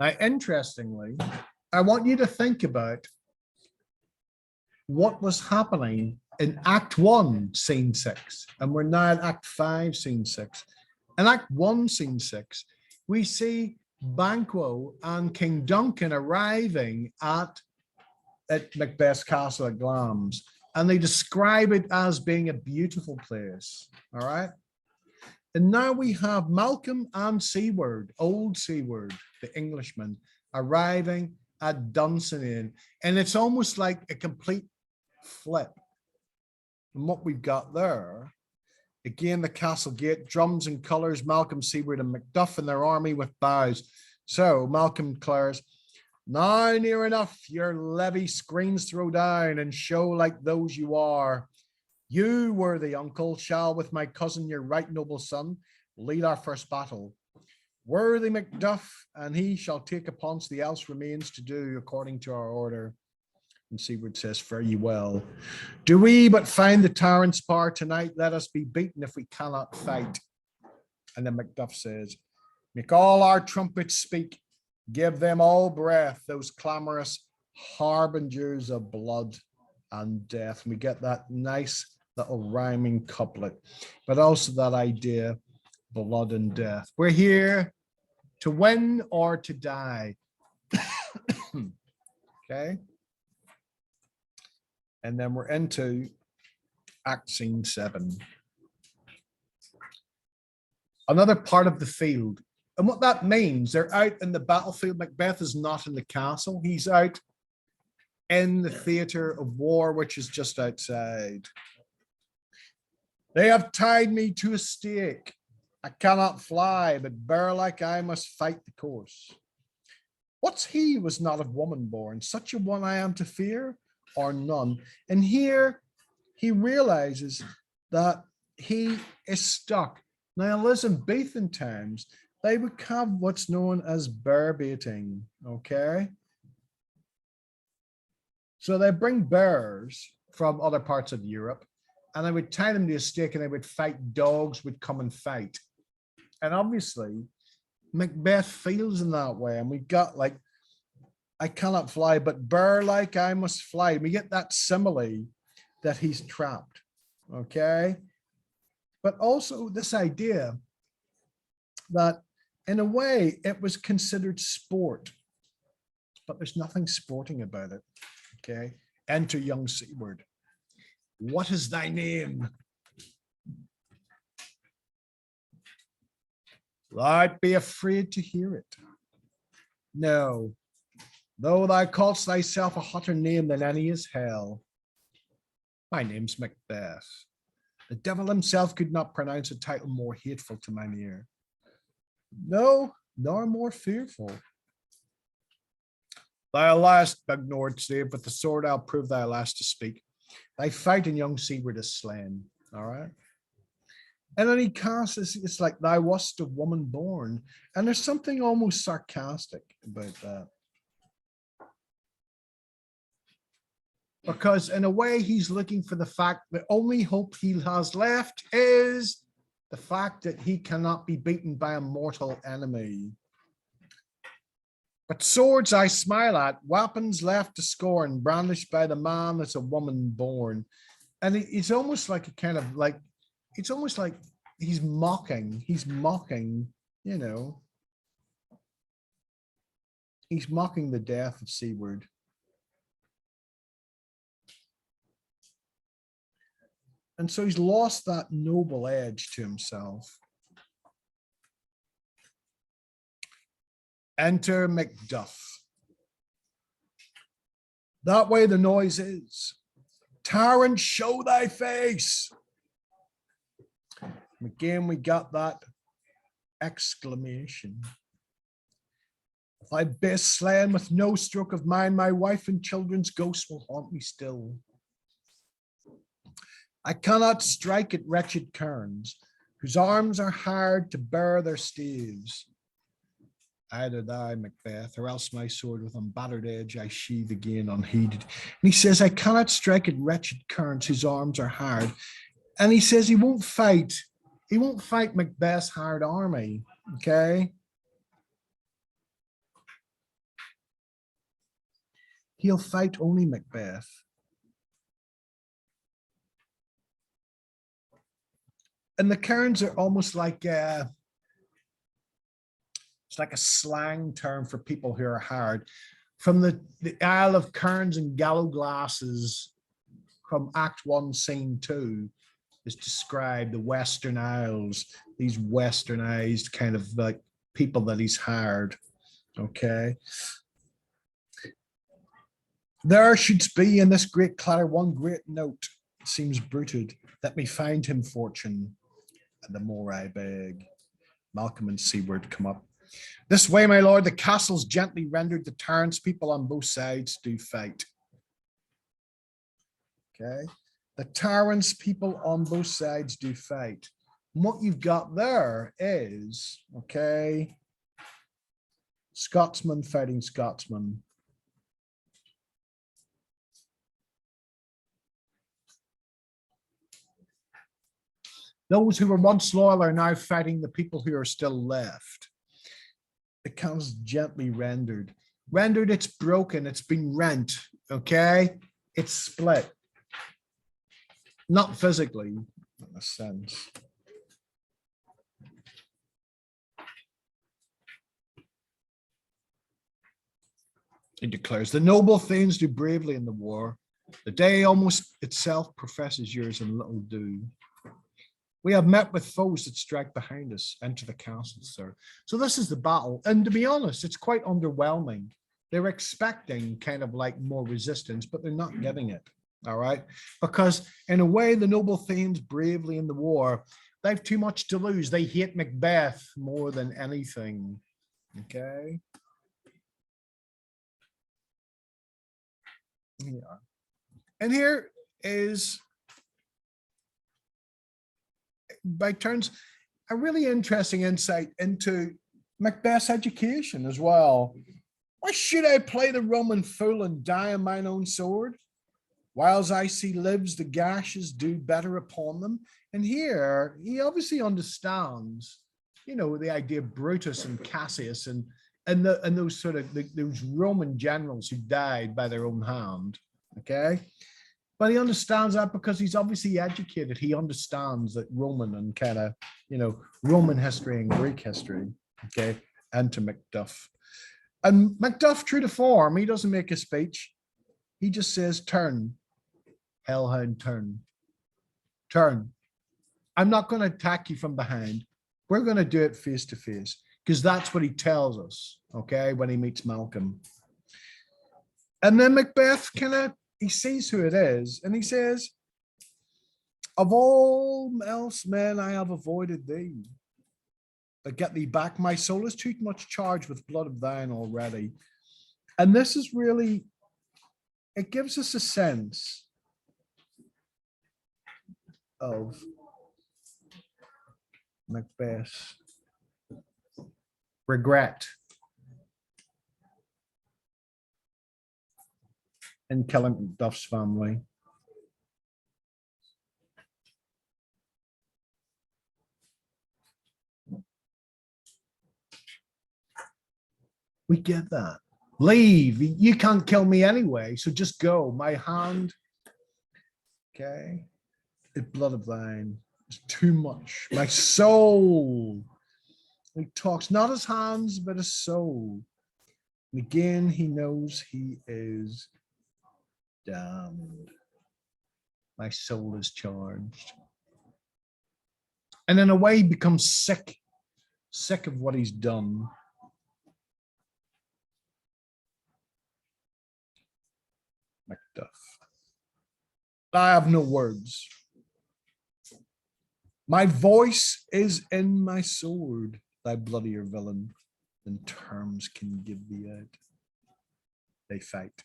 Now, interestingly, I want you to think about what was happening in Act 1, Scene 6, and we're now at Act 5, Scene 6. In Act 1, Scene 6, we see Banquo and King Duncan arriving at Macbeth's castle at Glamis, and they describe it as being a beautiful place, all right? And now we have Malcolm and Seward, old Seward, the Englishman, arriving at Dunsinane, and it's almost like a complete flip. And what we've got there, again, the castle gate, drums and colours, Malcolm, Seward, and Macduff and their army with bows. So Malcolm declares, "Now near enough, your levy screens throw down and show like those you are. You, worthy uncle, shall with my cousin, your right noble son, lead our first battle. Worthy Macduff, and he shall take upon the else remains to do according to our order." And Seward says, "Very well. Do we but find the tyrant's power tonight, let us be beaten if we cannot fight." And then Macduff says, "Make all our trumpets speak. Give them all breath, those clamorous harbingers of blood and death." And we get that nice little rhyming couplet, but also that idea, blood and death. We're here to win or to die. Okay. And then we're into Act Scene 7. Another part of the field. And what that means, they're out in the battlefield. Macbeth is not in the castle. He's out in the theater of war, which is just outside. "They have tied me to a stake. I cannot fly, but bear like I must fight the course. What's he was not of woman born? Such a one I am to fear, or none." And here he realizes that he is stuck. Now, in Elizabethan times, they would have what's known as bear baiting, okay? So they bring bears from other parts of Europe, and they would tie them to a stake, and they would fight. Dogs would come and fight. And obviously, Macbeth feels in that way. And we got like, "I cannot fly, but bear like I must fly." We get that simile that he's trapped, okay? But also this idea that in a way it was considered sport, but there's nothing sporting about it, okay? Enter young Seward. "What is thy name?" "Thou'rt be afraid to hear it." "No, though thou call'st thyself a hotter name than any is hell. My name's Macbeth. The devil himself could not pronounce a title more hateful to mine ear. No, nor more fearful. Thou last, Bagnord, save with the sword I'll prove thy last to speak. Thy fight in young Seward is slain." All right. And then he casts, it's like, "Thou wast of woman born." And there's something almost sarcastic about that. Because in a way, he's looking for the fact the only hope he has left is the fact that he cannot be beaten by a mortal enemy. "But swords I smile at, weapons left to scorn, brandished by the man that's a woman born." And it's almost like a kind of like, it's almost like he's mocking, you know, he's mocking the death of Seward. And so he's lost that noble edge to himself. Enter Macduff. That way the noise is, "Tyrant, show thy face." And again, we got that exclamation. "If I be slain with no stroke of mine, my wife and children's ghosts will haunt me still. I cannot strike at wretched kerns, whose arms are hard to bear their staves. Either thou, Macbeth, or else my sword with unbattered edge I sheathe again unheeded." And he says, "I cannot strike at wretched kerns whose arms are hard." And he says he won't fight. He won't fight Macbeth's hard army, okay? He'll fight only Macbeth. And the Cairns are almost like it's like a slang term for people who are hard. From the Isle of Cairns and Gallowglasses, from Act 1, Scene 2, is described the Western Isles, these westernized kind of like people that he's hired. Okay. There should be in this great clatter one great note, seems bruited. Let me find him, fortune, and the more I beg. Malcolm and Seward come up. This way, my lord, the castle's gently rendered, the townspeople on both sides do fight. Okay. The townspeople on both sides do fight. And what you've got there is, okay, Scotsman fighting Scotsman. Those who were once loyal are now fighting the people who are still left. It comes gently rendered. Rendered, it's broken, it's been rent, okay? It's split. Not physically, in a sense. He declares, the noble thanes do bravely in the war. The day almost itself professes yours and little do. We have met with foes that strike behind us. Enter the castle, sir. So this is the battle. And to be honest, it's quite underwhelming. They're expecting kind of like more resistance, but they're not getting it. All right. Because in a way, the noble thanes bravely in the war, they have too much to lose. They hate Macbeth more than anything. Okay. Yeah. And here is, by turns, a really interesting insight into Macbeth's education as well. Why should I play the Roman fool and die on mine own sword? Whiles I see lives, the gashes do better upon them. And here, he obviously understands, you know, the idea of Brutus and Cassius and those sort of those Roman generals who died by their own hand. Okay. But he understands that because he's obviously educated. He understands that Roman and kind of, you know, Roman history and Greek history. Okay. And to Macduff. And Macduff, true to form, he doesn't make a speech. He just says, turn, hellhound, turn. Turn. I'm not going to attack you from behind. We're going to do it face to face, because that's what he tells us, okay, when he meets Malcolm. And then Macbeth kind of, he sees who it is, and he says, of all else men I have avoided thee. But get thee back, my soul is too much charged with blood of thine already. And this is really, it gives us a sense of Macbeth's regret in killing Macduff's family. We get that. Leave. You can't kill me anyway, so just go. My hand, okay, the blood of thine is too much. My soul. He talks not his hands, but his soul. And again, he knows he is damned. My soul is charged. And in a way, he becomes sick of what he's done. Macduff. I have no words. My voice is in my sword, thy bloodier villain than terms can give thee out. They fight.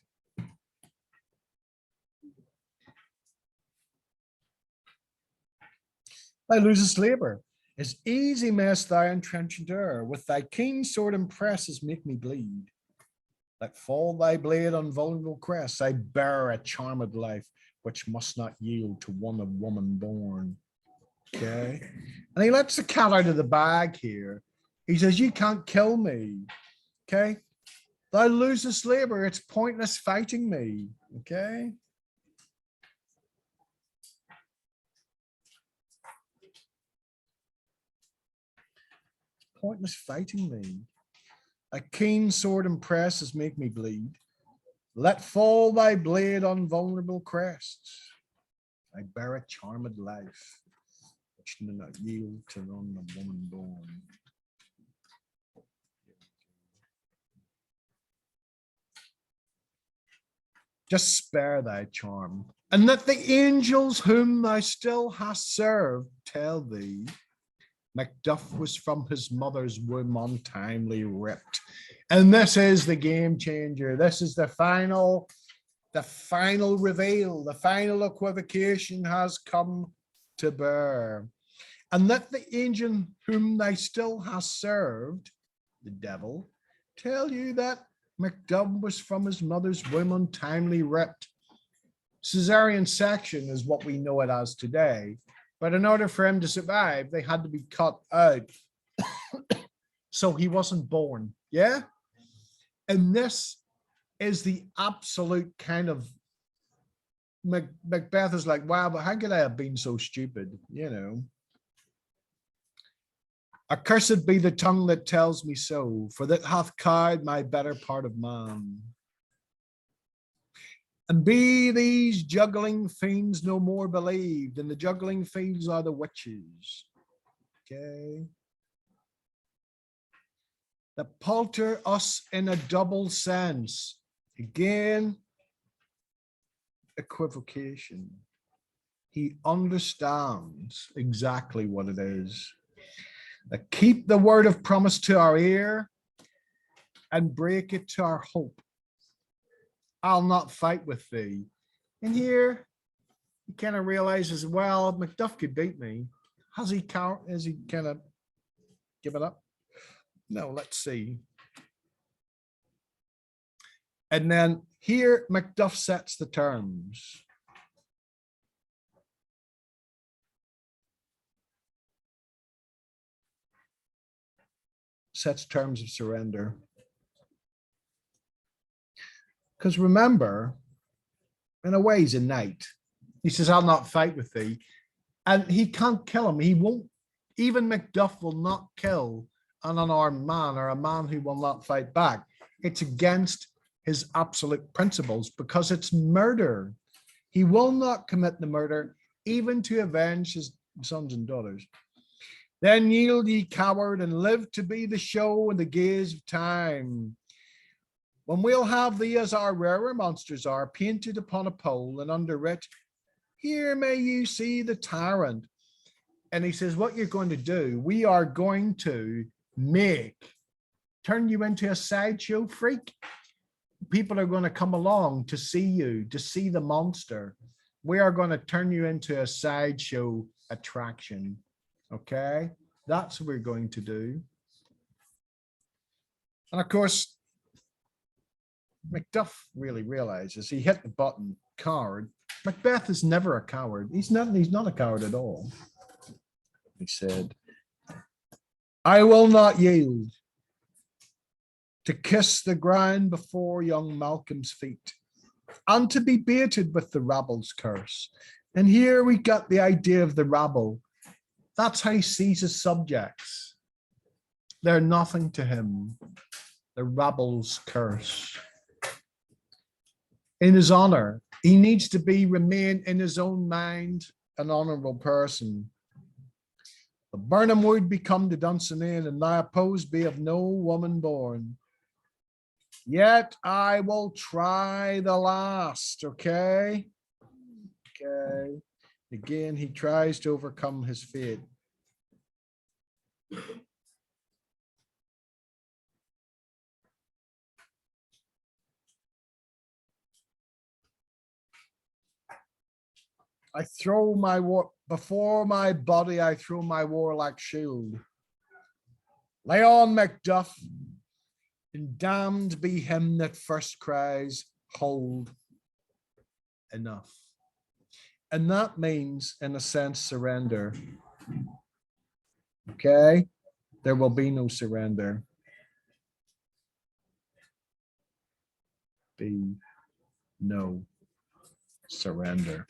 Thou losest labor. As easy mayst thou entrench endure. With thy keen sword impresses make me bleed. Let fall thy blade on vulnerable crest. I bear a charmed life which must not yield to one of woman born. Okay. And he lets the cat out of the bag here. He says, you can't kill me. Okay. Thou losest labor. It's pointless fighting me. Okay. Pointless fighting me. A keen sword impresses make me bleed. Let fall thy blade on vulnerable crests. I bear a charmed life, which do not yield to run a woman born. Just spare thy charm, and let the angels whom thou still hast served tell thee, Macduff was from his mother's womb untimely ripped. And this is the game changer. This is the final reveal. The final equivocation has come to bear. And let the angel whom thou still hast served, the devil, tell you that Macduff was from his mother's womb untimely ripped. Caesarean section is what we know it as today. But in order for him to survive, they had to be cut out. So he wasn't born. Yeah. And this is the absolute kind of Macbeth is like, wow, but how could I have been so stupid? You know. Accursed be the tongue that tells me so, for that hath cowed my better part of man. And be these juggling fiends no more believed, and the juggling fiends are the witches. Okay. That palter us in a double sense. Again, equivocation. He understands exactly what it is. That keep the word of promise to our ear and break it to our hope. I'll not fight with thee. And here he kind of realizes, well, Macduff could beat me. Has he kind of given up? No, let's see. And then here Macduff sets the terms. Sets terms of surrender. Because remember, in a way, he's a knight. He says, I'll not fight with thee. And he can't kill him. He won't, even Macduff will not kill an unarmed man or a man who will not fight back. It's against his absolute principles because it's murder. He will not commit the murder, even to avenge his sons and daughters. Then yield ye coward and live to be the show in the gaze of time. When we'll have thee as our rarer monsters are, painted upon a pole and under it, here may you see the tyrant. And he says, what you're going to do, we are going to turn you into a sideshow freak. People are going to come along to see you, to see the monster. We are going to turn you into a sideshow attraction. Okay, that's what we're going to do. And of course, Macduff really realizes he hit the button, coward. Macbeth is never a coward. He's not a coward at all. He said, I will not yield to kiss the ground before young Malcolm's feet and to be baited with the rabble's curse. And here we got the idea of the rabble. That's how he sees his subjects. They're nothing to him. The rabble's curse. In his honor, he needs to remain in his own mind an honorable person. The Burnham would become the Dunsinane, and now opposed be of no woman born. Yet I will try the last, okay? Okay. Again, he tries to overcome his fate. I throw my war before my body, I throw my warlike shield. Lay on, Macduff, and damned be him that first cries, hold, enough. And that means, in a sense, surrender. Okay? There will be no surrender. be no surrender.